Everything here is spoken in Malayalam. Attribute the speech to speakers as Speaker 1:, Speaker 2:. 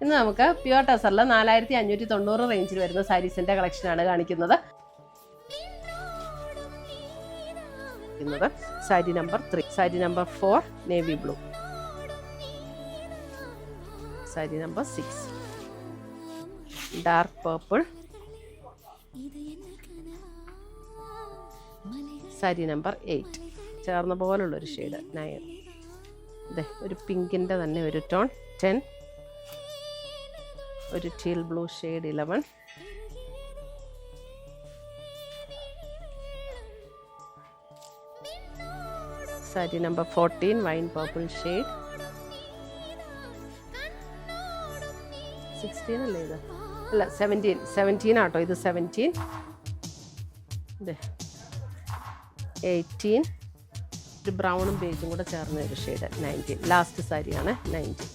Speaker 1: ഇന്ന് നമുക്ക് പ്യുവർ ടസറിൽ 4590 റേഞ്ചിൽ വരുന്ന സാരീസിന്റെ കളക്ഷനാണ് കാണിക്കുന്നത്. Sari number 3, sari number 4 navy blue, sari number 6 dark purple, sari number 8 ചേർന്ന പോലുള്ളൊരു ഷെയ്ഡ് 9, അതെ ഒരു പിങ്കിൻ്റെ തന്നെ ഒരു ടോൺ 10, ഒരു teal blue shade 11, sari number 14 wine purple shade 16 അല്ലേ ഇത്, അല്ല 17 ആട്ടോ, ഇത് 17, ഇതെ 18, ഒരു ബ്രൗണും ബേജും കൂടെ ചേർന്ന ഒരു ഷെയ്ഡ് 19, ലാസ്റ്റ് സാരിയാണ് 19.